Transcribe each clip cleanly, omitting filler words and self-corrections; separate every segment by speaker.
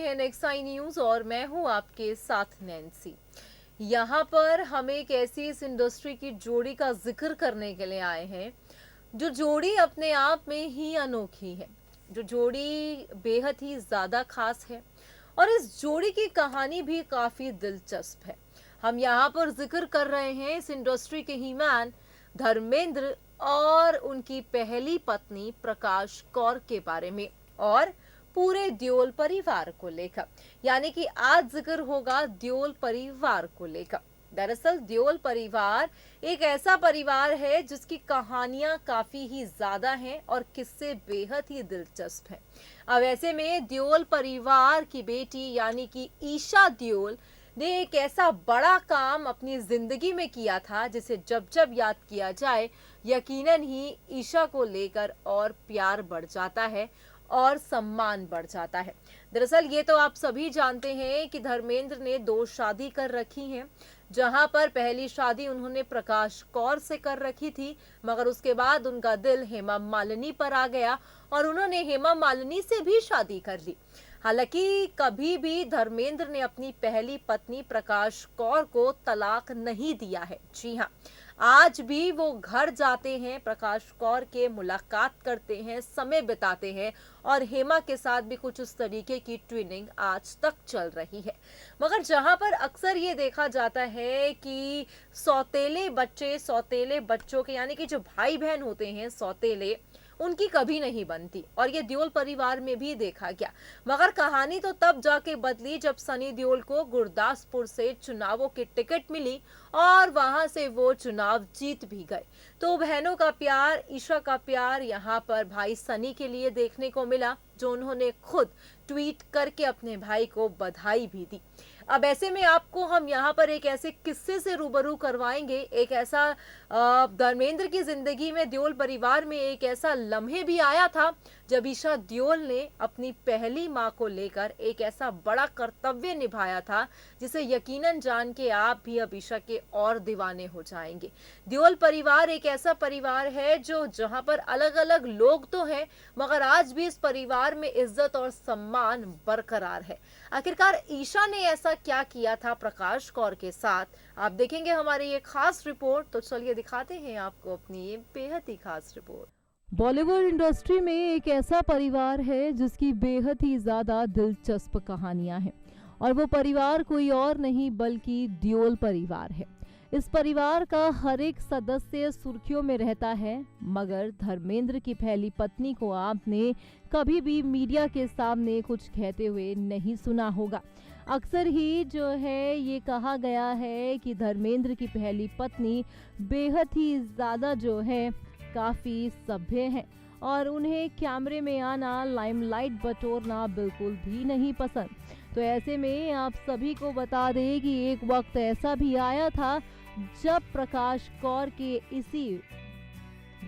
Speaker 1: हैं next I news और मैं हूं आपके साथ नैन्सी। यहाँ पर हम एक ऐसी इस इंडस्ट्री की जोड़ी का जिक्र करने के लिए आए हैं जो जोड़ी अपने आप में ही अनोखी है, जो जोड़ी बेहद ही ज्यादा खास है और इस जोड़ी की कहानी भी काफी दिलचस्प है। हम यहाँ पर जिक्र कर रहे हैं इस इंडस्ट्री के ही मैन धर्मेंद्र और उनकी पहली पत्नी प्रकाश कौर के बारे में और पूरे देओल परिवार को लेकर। यानी कि आज जिक्र होगा देओल परिवार को लेकर। दरअसल देओल परिवार एक ऐसा परिवार है जिसकी कहानियां काफी ही ज्यादा हैं और किस्से बेहद ही दिलचस्प हैं। अब ऐसे में देओल परिवार की बेटी यानी कि ईशा देओल ने एक ऐसा बड़ा काम अपनी जिंदगी में किया था जिसे जब जब याद किया जाए यकीनन ही ईशा को लेकर और प्यार बढ़ जाता है और सम्मान बढ़ जाता है। दरअसल ये तो आप सभी जानते हैं कि धर्मेंद्र ने 2 शादी कर रखी हैं, जहां पर पहली शादी उन्होंने प्रकाश कौर से कर रखी थी, मगर उसके बाद उनका दिल हेमा मालिनी पर आ गया और उन्होंने हेमा मालिनी से भी शादी कर ली। हालांकि कभी भी धर्मेंद्र ने अपनी पहली पत्नी प्रकाश कौर को तलाक नहीं दिया है। जी हाँ, आज भी वो घर जाते हैं, प्रकाश कौर के मुलाकात करते हैं, समय बिताते हैं और हेमा के साथ भी कुछ उस तरीके की ट्विनिंग आज तक चल रही है। मगर जहां पर अक्सर ये देखा जाता है कि सौतेले बच्चों के यानी कि जो भाई बहन होते हैं सौतेले, उनकी कभी नहीं बनती और ये देओल परिवार में भी देखा गया। मगर कहानी तो तब जाके बदली जब सनी देओल को गुरदासपुर से चुनावों की टिकट मिली और वहां से वो चुनाव जीत भी गए। तो बहनों का प्यार, ईशा का प्यार यहाँ पर भाई सनी के लिए देखने को मिला, जो उन्होंने खुद ट्वीट करके अपने भाई को बधाई भी दी। अब ऐसे में आपको हम यहाँ पर एक ऐसे किस्से से रूबरू करवाएंगे, एक ऐसा धर्मेंद्र की जिंदगी में देओल परिवार में एक ऐसा लम्हे भी आया था जब ईशा देओल ने अपनी पहली मां को लेकर एक ऐसा बड़ा कर्तव्य निभाया था जिसे यकीनन जान के आप भी अब ईशा के और दीवाने हो जाएंगे। देओल परिवार एक ऐसा परिवार है जो जहां पर अलग अलग लोग तो हैं मगर आज भी इस परिवार में इज्जत और सम्मान बरकरार है। आखिरकार ईशा ने ऐसा क्या किया था प्रकाश कौर के साथ, आप देखेंगे हमारी ये खास रिपोर्ट। तो चलिए दिखाते हैं आपको अपनी ये बेहद ही खास रिपोर्ट।
Speaker 2: बॉलीवुड इंडस्ट्री में एक ऐसा परिवार है जिसकी बेहद ही ज़्यादा दिलचस्प कहानियां हैं और वो परिवार कोई और नहीं बल्कि देओल परिवार है। इस परिवार का हर एक सदस्य सुर्खियों में रहता है, मगर धर्मेंद्र की पहली पत्नी को आपने कभी भी मीडिया के सामने कुछ कहते हुए नहीं सुना होगा। अक्सर ही जो है ये कहा गया है कि धर्मेंद्र की पहली पत्नी बेहद ही ज़्यादा जो है काफ़ी सभ्य हैं और उन्हें कैमरे में आना, लाइमलाइट बटोरना बिल्कुल भी नहीं पसंद। तो ऐसे में आप सभी को बता दें कि एक वक्त ऐसा भी आया था जब प्रकाश कौर के इसी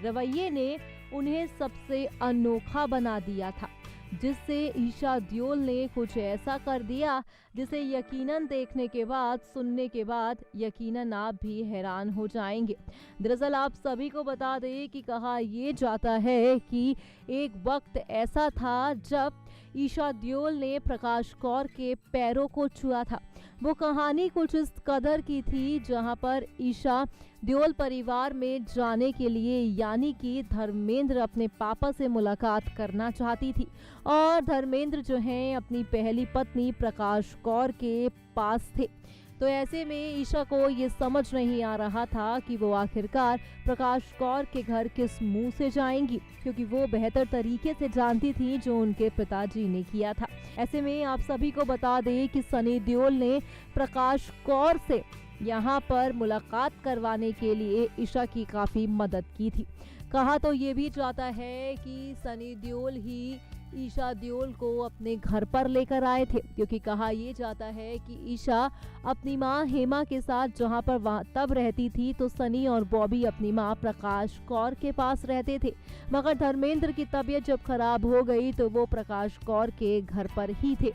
Speaker 2: रवैये ने उन्हें सबसे अनोखा बना दिया था, जिससे ईशा देओल ने कुछ ऐसा कर दिया जिसे यकीनन देखने के बाद, सुनने के बाद यकीनन आप भी हैरान हो जाएंगे। दरअसल आप सभी को बता दें कि कहा यह जाता है कि एक वक्त ऐसा था जब ईशा देओल ने प्रकाश कौर के पैरों को छुआ था। वो कहानी कुछ इस कदर की थी जहां पर ईशा देओल परिवार में जाने के लिए यानी कि धर्मेंद्र अपने पापा से मुलाकात करना चाहती थी और धर्मेंद्र जो हैं अपनी पहली पत्नी प्रकाश कौर के पास थे। तो ऐसे में ईशा को ये समझ नहीं आ रहा था कि वो आखिरकार प्रकाश कौर के घर किस मुंह से जाएंगी, क्योंकि वो बेहतर तरीके से जानती थी जो उनके पिताजी ने किया था। ऐसे में आप सभी को बता दें कि सनी देओल ने प्रकाश कौर से यहाँ पर मुलाकात करवाने के लिए ईशा की काफ़ी मदद की थी। कहा तो ये भी जाता है कि सनी देओल ही ईशा देओल को अपने घर पर लेकर आए थे, क्योंकि कहा यह जाता है कि ईशा अपनी मां हेमा के साथ जहां पर वहाँ तब रहती थी तो सनी और बॉबी अपनी मां प्रकाश कौर के पास रहते थे। मगर धर्मेंद्र की तबीयत जब खराब हो गई तो वो प्रकाश कौर के घर पर ही थे।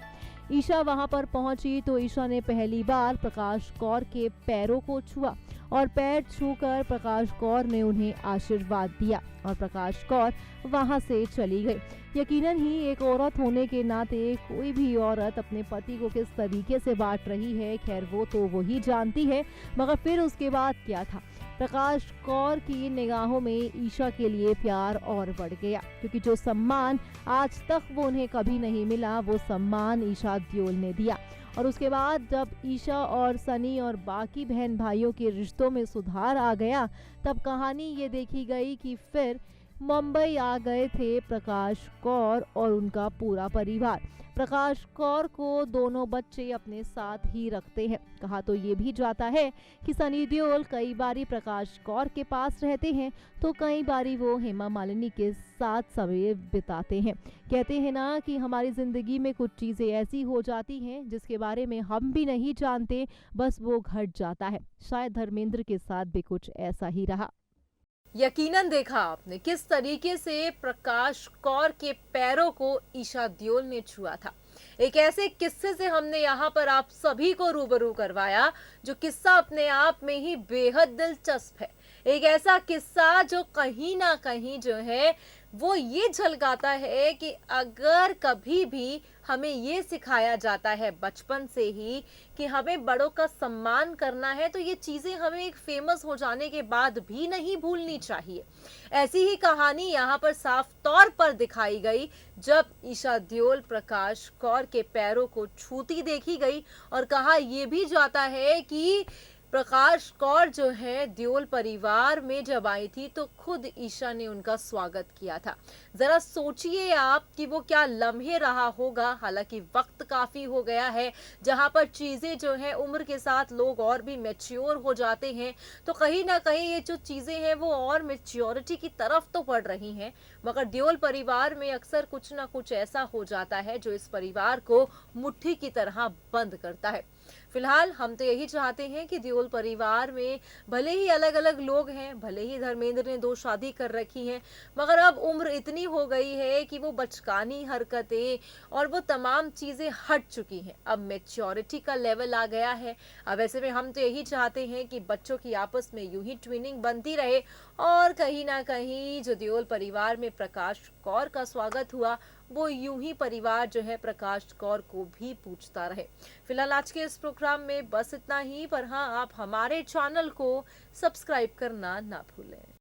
Speaker 2: ईशा वहां पर पहुंची तो ईशा ने पहली बार प्रकाश कौर के पैरों को छुआ और पैर छूकर प्रकाश कौर ने उन्हें आशीर्वाद दिया और प्रकाश कौर वहां से चली गई। यकीनन ही एक औरत होने के नाते कोई भी औरत अपने पति को किस तरीके से बांट रही है, खैर वो तो वही जानती है, मगर फिर उसके बाद क्या था। प्रकाश कौर की निगाहों में ईशा के लिए प्यार और बढ़ गया, क्योंकि जो सम्मान आज तक वो उन्हें कभी नहीं मिला, वो सम्मान ईशा दियोल ने दिया। और उसके बाद जब ईशा और सनी और बाकी बहन भाइयों के रिश्तों में सुधार आ गया, तब कहानी ये देखी गई कि फिर मुंबई आ गए थे प्रकाश कौर और उनका पूरा परिवार। प्रकाश कौर को दोनों बच्चे अपने साथ ही रखते हैं। कहा तो ये भी जाता है कि सनी देओल कई बारी प्रकाश कौर के पास रहते हैं, तो कई बारी वो हेमा मालिनी के साथ समय बिताते हैं। कहते हैं ना कि हमारी जिंदगी में कुछ चीजें ऐसी हो जाती हैं जिसके बारे में हम भी नहीं जानते, बस वो घट जाता है। शायद धर्मेंद्र के साथ भी कुछ ऐसा ही रहा।
Speaker 1: यकीनन देखा आपने किस तरीके से प्रकाश कौर के पैरों को ईशा देओल ने छुआ था। एक ऐसे किस्से से हमने यहाँ पर आप सभी को रूबरू करवाया जो किस्सा अपने आप में ही बेहद दिलचस्प है। एक ऐसा किस्सा जो कहीं ना कहीं जो है वो ये झलकाता है कि अगर कभी भी हमें ये सिखाया जाता है बचपन से ही कि हमें बड़ों का सम्मान करना है, तो ये चीजें हमें एक फेमस हो जाने के बाद भी नहीं भूलनी चाहिए। ऐसी ही कहानी यहाँ पर साफ तौर पर दिखाई गई जब ईशा देओल प्रकाश कौर के पैरों को छूती देखी गई, और कहा यह भी जाता है कि प्रकाश कौर जो है देओल परिवार में जब आई थी तो खुद ईशा ने उनका स्वागत किया था। जरा सोचिए आप कि वो क्या लम्हे रहा होगा। हालांकि वक्त काफी हो गया है, जहां पर चीजें जो है उम्र के साथ लोग और भी मैच्योर हो जाते हैं, तो कहीं ना कहीं ये जो चीजें हैं वो और मैच्योरिटी की तरफ तो बढ़ रही हैं, मगर देओल परिवार में अक्सर कुछ ना कुछ ऐसा हो जाता है जो इस परिवार को मुट्ठी की तरह बंद करता है। फिलहाल हम तो यही चाहते हैं कि देओल परिवार में भले ही अलग अलग लोग हैं, भले ही धर्मेंद्र ने 2 शादी कर रखी हैं, मगर अब उम्र इतनी हो गई है कि वो बचकानी हरकतें और वो तमाम चीजें हट चुकी हैं। अब मैच्योरिटी का लेवल आ गया है। अब ऐसे में हम तो यही चाहते हैं कि बच्चों की आपस में यूं ही ट्विनिंग बनती रहे, और कहीं ना कहीं जो देओल परिवार में प्रकाश कौर का स्वागत हुआ वो यूं ही परिवार जो है प्रकाश कौर को भी पूछता रहे। फिलहाल आज के इस प्रोग्राम में बस इतना ही, पर हाँ, आप हमारे चैनल को सब्सक्राइब करना ना भूलें।